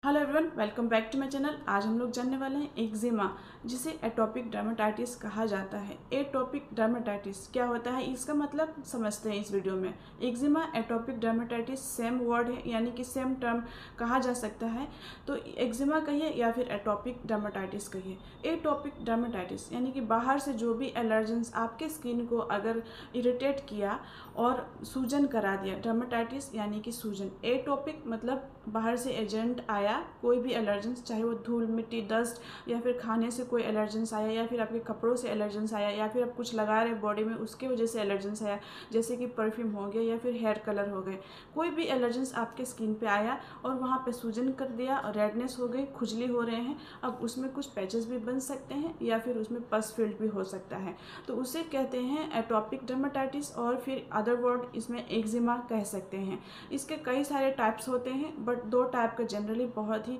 Hello everyone, welcome back to my channel. आज हम लोग जानने वाले हैं एक्जिमा, जिसे एटोपिक डर्मेटाइटिस कहा जाता है। एटोपिक डर्मेटाइटिस क्या होता है, इसका मतलब समझते हैं इस वीडियो में। Eczema, atopic dermatitis same word है, यानी कि सेम टर्म कहा जा सकता है। तो एक्जिमा कहिए या फिर एटोपिक डर्मेटाइटिस कहिए। एटोपिक डर्मेटाइटिस यानी कि बाहर से जो भी एलर्जेंस आपके स्किन को अगर इरिटेट किया और सूजन करा दिया, डर्मेटाइटिस यानी कि सूजन। एटोपिक मतलब बाहर से एजेंट आया, कोई भी एलर्जेंस, चाहे वो धूल मिट्टी डस्ट या फिर खाने से कोई एलर्जेंस आया या फिर आपके कपड़ों से एलर्जेंस आया या फिर आप कुछ लगा रहे बॉडी में उसके वजह से एलर्जेंस आया, जैसे कि परफ्यूम हो गया या फिर हेयर कलर हो गए। कोई भी एलर्जेंस आपके स्किन पे आया और वहाँ पे सूजन कर दिया, रेडनेस हो गई, खुजली हो रहे हैं। अब उसमें कुछ पैचेस भी बन सकते हैं या फिर उसमें पस फील्ड भी हो सकता है, तो उसे कहते हैं एटोपिक डर्मेटाइटिस, और फिर अदर वर्ड इसमें एक्जिमा कह सकते हैं। इसके कई सारे टाइप्स होते हैं, बट दो टाइप का जनरली बहुत ही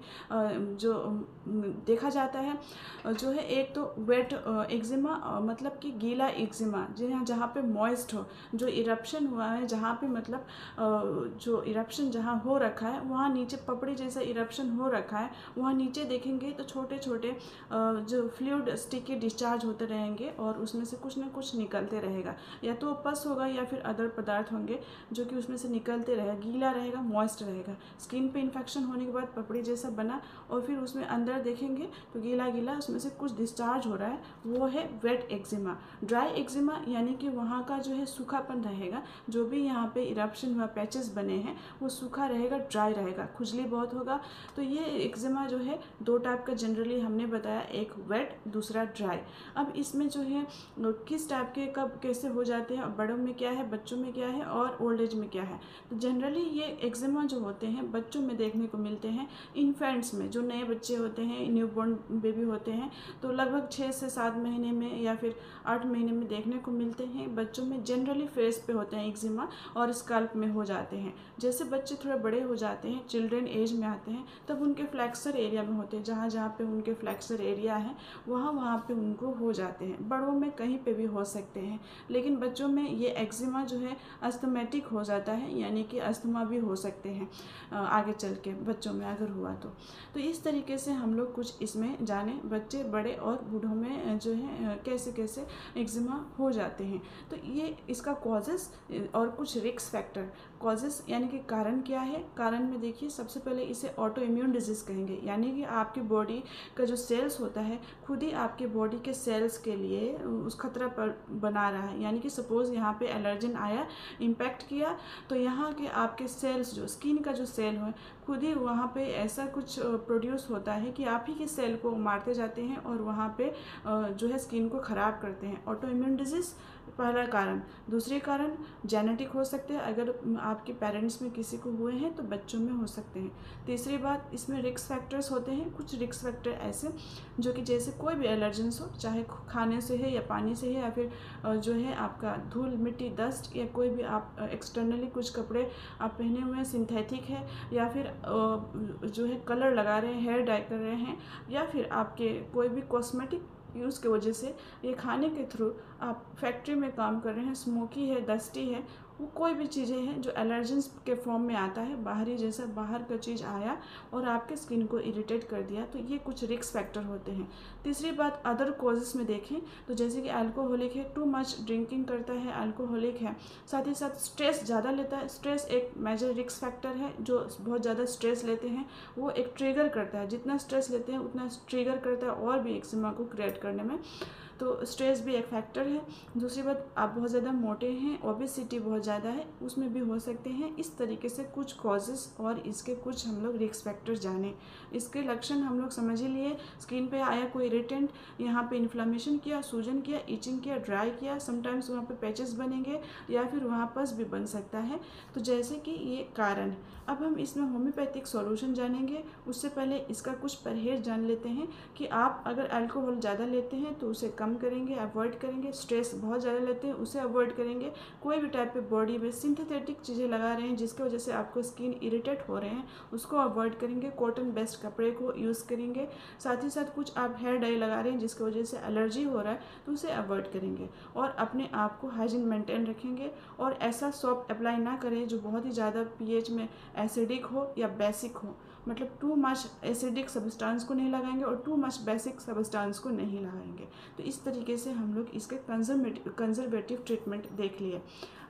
जो देखा जाता है जो है, एक तो वेट एक्जिमा, मतलब कि गीला एक्जिमा, जहाँ पे मॉइस्ट हो, जो इरप्शन हुआ है जहाँ पे, मतलब जो इरप्शन जहाँ हो रखा है वहाँ नीचे पपड़ी जैसा इरप्शन हो रखा है, वहाँ नीचे देखेंगे तो छोटे छोटे जो फ्लूइड स्टिकी डिस्चार्ज होते रहेंगे और उसमें से कुछ ना कुछ निकलते रहेगा, या तो पस होगा या फिर अदर पदार्थ होंगे जो कि उसमें से निकलते रहेगा, गीला रहेगा, मॉइस्ट रहेगा। स्किन पे इन्फेक्शन होने के बाद पपड़ी जैसा बना और फिर उसमें अंदर देखेंगे तो गीला गीला उसमें से कुछ डिस्चार्ज हो रहा है, वो है वेट एक्जिमा। ड्राई एक्जिमा यानी कि वहाँ का जो है सूखापन रहेगा, जो भी यहाँ पे इरप्शन हुआ, पैचेस बने हैं, वो सूखा रहेगा, ड्राई रहेगा, खुजली बहुत होगा। तो ये एक्जिमा जो है दो टाइप का जनरली हमने बताया, एक वेट, दूसरा ड्राई। अब इसमें जो है किस टाइप के कब कैसे हो जाते हैं, बड़ों में क्या है, बच्चों में क्या है और ओल्ड एज में क्या है। तो जनरली ये एक्जिमा जो होते हैं बच्चों में देखने को मिलते हैं, इन्फेंट्स में, जो नए बच्चे होते हैं, न्यूबॉर्न बेबी होते हैं, तो लगभग 6 से 7 महीने में या फिर 8 महीने में देखने को मिलते हैं। बच्चों में जनरली फेस पे होते हैं एक्जिमा और स्कल्प में हो जाते हैं। जैसे बच्चे थोड़े बड़े हो जाते हैं, चिल्ड्रन एज में आते हैं, तब उनके फ्लैक्सर एरिया में होते हैं, जहाँ जहाँ पे उनके फ्लैक्सर एरिया है वहाँ वहाँ पे उनको हो जाते हैं। बड़ों में कहीं पे भी हो सकते हैं, लेकिन बच्चों में ये एक्जिमा जो है अस्थमेटिक हो जाता है, यानी कि अस्थमा भी हो सकते हैं आगे चल के बच्चों में अगर हुआ तो इस तरीके से हम लोग कुछ इसमें जाने, बच्चे बड़े और बूढ़ों में जो है कैसे कैसे एक्जिमा हो जाते हैं। तो ये इसका कॉजेस और कुछ रिस्क फैक्टर। कॉजेस यानी कि कारण क्या है, कारण में देखिए सबसे पहले इसे ऑटो इम्यून डिजीज़ कहेंगे, यानी कि आपकी बॉडी का जो सेल्स होता है खुद ही आपके बॉडी के सेल्स के लिए उस खतरा पर बना रहा है। यानी कि सपोज़ यहाँ पे एलर्जन आया, इम्पैक्ट किया, तो यहाँ के आपके सेल्स, जो स्किन का जो सेल है, खुद ही वहाँ पे ऐसा कुछ प्रोड्यूस होता है कि आप ही के सेल को मारते जाते हैं और वहाँ पे जो है स्किन को ख़राब करते हैं। ऑटो इम्यून डिजीज़ पहला कारण। दूसरे कारण जेनेटिक हो सकते हैं, अगर आपके पेरेंट्स में किसी को हुए हैं तो बच्चों में हो सकते हैं। तीसरी बात, इसमें रिस्क फैक्टर्स होते हैं, कुछ रिस्क फैक्टर ऐसे जो कि जैसे कोई भी एलर्जेंस हो, चाहे खाने से है या पानी से है या फिर जो है आपका धूल मिट्टी डस्ट, या कोई भी आप एक्सटर्नली कुछ कपड़े आप पहने हुए हैं सिंथेटिक है, या फिर जो है कलर लगा रहे हैं, हेयर डाई कर रहे हैं, या फिर आपके कोई भी कॉस्मेटिक यूज़ की वजह से, ये खाने के थ्रू आप फैक्ट्री में काम कर रहे हैं, स्मोकी है, डस्टी है, वो कोई भी चीज़ें हैं जो एलर्जेंस के फॉर्म में आता है, बाहरी जैसा बाहर का चीज़ आया और आपके स्किन को इरिटेट कर दिया, तो ये कुछ रिस्क फैक्टर होते हैं। तीसरी बात, अदर कॉजेस में देखें तो जैसे कि अल्कोहलिक है, टू मच ड्रिंकिंग करता है, अल्कोहलिक है, साथ ही साथ स्ट्रेस ज़्यादा लेता है। स्ट्रेस एक मेजर रिस्क फैक्टर है, जो बहुत ज़्यादा स्ट्रेस लेते हैं वो एक ट्रिगर करता है, जितना स्ट्रेस लेते हैं उतना ट्रिगर करता है और भी एक्जिमा को क्रिएट करने में, तो स्ट्रेस भी एक फैक्टर है। दूसरी बात, आप बहुत ज़्यादा मोटे हैं, ओबेसिटी बहुत ज़्यादा है, उसमें भी हो सकते हैं। इस तरीके से कुछ कॉजेस और इसके कुछ हम लोग रिस्क फैक्टर जाने। इसके लक्षण हम लोग समझ ही लिए, स्किन पे आया कोई इरिटेंट, यहाँ पे इन्फ्लामेशन किया, सूजन किया, इचिंग किया, ड्राई किया, समटाइम्स वहाँ पे पैचेस बनेंगे या फिर वहाँ पस भी बन सकता है, तो जैसे कि ये कारण। अब हम इसमें होम्योपैथिक सॉल्यूशन जानेंगे, उससे पहले इसका कुछ परहेज जान लेते हैं कि आप अगर अल्कोहल ज़्यादा लेते हैं तो उसे कम करेंगे, अवॉइड करेंगे। स्ट्रेस बहुत ज़्यादा लेते हैं, उसे अवॉइड करेंगे। कोई भी टाइप पे बॉडी में सिंथेटिक चीज़ें लगा रहे हैं जिसकी वजह से आपको स्किन इरिटेट हो रहे हैं, उसको अवॉइड करेंगे। कॉटन बेस्ड कपड़े को यूज़ करेंगे। साथ ही साथ कुछ आप हेयर डाई लगा रहे हैं जिसकी वजह से एलर्जी हो रहा है, तो उसे अवॉइड करेंगे और अपने आप को हाइजीन मेंटेन रखेंगे। और ऐसा सोप अप्लाई ना करें जो बहुत ही ज़्यादा पीएच में एसिडिक हो या बेसिक हो, मतलब टू मच एसिडिक सब्सटेंस को नहीं लगाएंगे और टू मच बेसिक सब्सटेंस को नहीं लगाएंगे। तो इस तरीके से हम लोग इसके कंजर्वेटिव ट्रीटमेंट देख लिए।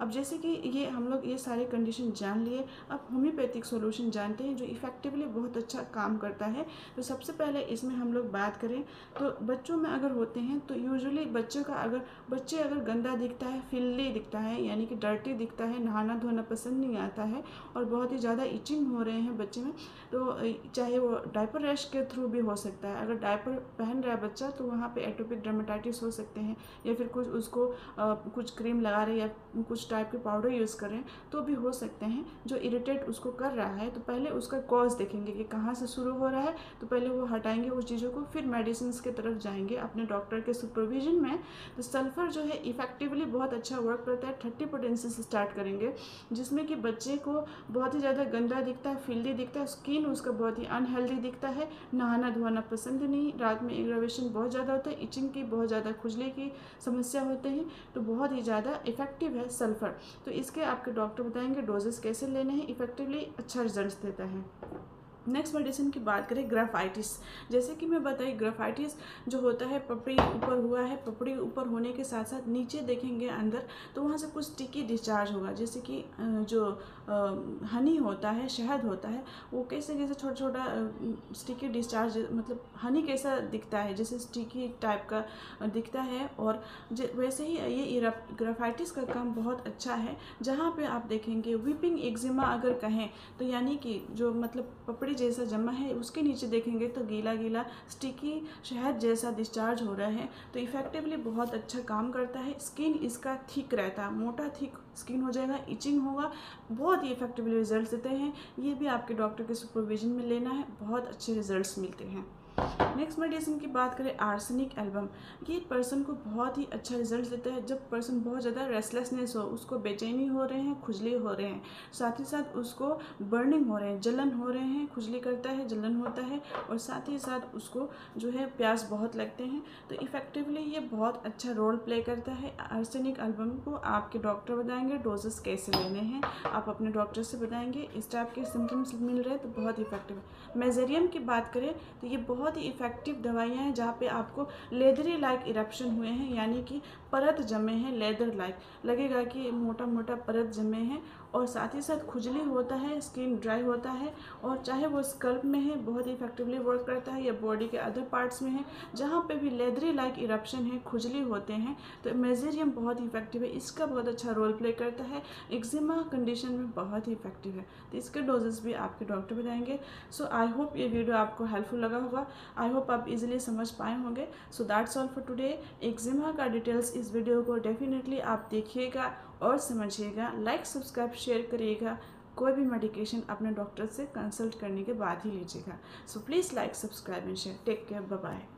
अब जैसे कि ये हम लोग ये सारे कंडीशन जान लिए, अब होम्योपैथिक सॉल्यूशन जानते हैं जो इफ़ेक्टिवली बहुत अच्छा काम करता है। तो सबसे पहले इसमें हम लोग बात करें तो बच्चों में अगर होते हैं तो यूजुअली बच्चे अगर गंदा दिखता है, फिल्दी दिखता है, यानी कि डर्टी दिखता है, नहाना धोना पसंद नहीं आता है और बहुत ही ज़्यादा इचिंग हो रहे हैं बच्चे में, तो चाहे वो डायपर रैश के थ्रू भी हो सकता है। अगर डायपर पहन रहा है बच्चा तो वहाँ पे एटोपिक डर्मेटाइटिस हो सकते हैं, या फिर कुछ उसको कुछ क्रीम लगा रहे हैं या कुछ टाइप के पाउडर यूज़ कर रहे हैं तो भी हो सकते हैं। जो इरिटेट उसको कर रहा है तो पहले उसका कॉज देखेंगे कि कहाँ से शुरू हो रहा है, तो पहले वो हटाएंगे उस चीज़ों को, फिर मेडिसिन की तरफ जाएंगे अपने डॉक्टर के सुपरविजन में। तो सल्फ़र जो है इफेक्टिवली बहुत अच्छा वर्क करता है। 30 पोटेंसी से स्टार्ट करेंगे, जिसमें कि बच्चे को बहुत ही ज़्यादा गंदा दिखता है, फिल्दी दिखता है, स्किन उसका बहुत ही अनहेल्दी दिखता है, नहाना धोना पसंद नहीं, रात में एग्रावेशन बहुत ज़्यादा होता है, इचिंग की बहुत ज़्यादा खुजली की समस्या होते हैं, तो बहुत ही ज़्यादा इफेक्टिव है सल्फ़र। तो इसके आपके डॉक्टर बताएंगे डोजेस कैसे लेने हैं, इफेक्टिवली अच्छा रिजल्ट देता है। नेक्स्ट मेडिसिन की बात करें ग्राफाइटिस। जैसे कि मैं बताई ग्राफाइटिस जो होता है पपड़ी ऊपर हुआ है, पपड़ी ऊपर होने के साथ साथ नीचे देखेंगे अंदर तो वहाँ से कुछ स्टिकी डिस्चार्ज होगा। जैसे कि जो हनी होता है, शहद होता है, वो कैसे छोटा छोटा स्टिकी डिस्चार्ज, मतलब हनी कैसा दिखता है जैसे स्टिकी टाइप का दिखता है, और वैसे ही ये ग्राफाइटिस का काम बहुत अच्छा है। जहाँ पे आप देखेंगे वीपिंग एक्जिमा अगर कहें तो यानी कि जो मतलब पपड़ी जैसा जमा है उसके नीचे देखेंगे तो गीला गीला स्टिकी शहद जैसा डिस्चार्ज हो रहा है, तो इफेक्टिवली बहुत अच्छा काम करता है। स्किन इसका थिक रहता है, मोटा थिक स्किन हो जाएगा, इचिंग होगा, बहुत ही इफेक्टिवली रिजल्ट देते हैं। ये भी आपके डॉक्टर के सुपरविजन में लेना है, बहुत अच्छे रिजल्ट्स मिलते हैं। नेक्स्ट मेडिसिन की बात करें आर्सेनिक एल्बम। ये पर्सन को बहुत ही अच्छा रिजल्ट देता है। जब पर्सन बहुत ज़्यादा रेस्टलेसनेस हो, उसको बेचैनी हो रहे हैं, खुजली हो रहे हैं, साथ ही साथ उसको बर्निंग हो रहे हैं, जलन हो रहे हैं, खुजली करता है, जलन होता है, और साथ ही साथ उसको जो है प्यास बहुत लगते हैं, तो इफेक्टिवली ये बहुत अच्छा रोल प्ले करता है। आर्सेनिक एल्बम को आपके डॉक्टर बताएंगे डोजेस कैसे लेने हैं, आप अपने डॉक्टर से बताएंगे। इस टाइप के सिम्टम्स मिल रहे हैं तो बहुत इफेक्टिव है। मेजेरियम की बात करें तो ये बहुत ही इफेक्टिव दवाइयाँ हैं जहाँ पे आपको लेदरी लाइक इरप्शन हुए हैं, यानी कि परत जमे हैं, लेदर लाइक लगेगा कि मोटा मोटा परत जमे हैं, और साथ ही साथ खुजली होता है, स्किन ड्राई होता है, और चाहे वो स्कल्प में है बहुत इफेक्टिवली वर्क करता है या बॉडी के अदर पार्ट्स में है जहाँ पे भी लेदरी लाइक इरप्शन है, खुजली होते हैं, तो मेजेरियम बहुत इफेक्टिव है। इसका बहुत अच्छा रोल प्ले करता है, एक्जिमा कंडीशन में बहुत ही इफेक्टिव है। तो इसके डोजेस भी आपके डॉक्टर बताएंगे। सो आई होप ये वीडियो आपको हेल्पफुल लगा होगा, आई होप आप इजीली समझ पाए होंगे। So that's all for today. Eczema का डिटेल्स इस वीडियो को डेफिनेटली आप देखिएगा और समझिएगा, लाइक सब्सक्राइब शेयर करिएगा। कोई भी मेडिकेशन अपने डॉक्टर से कंसल्ट करने के बाद ही लीजिएगा। So please like subscribe and share. Take care, bye bye.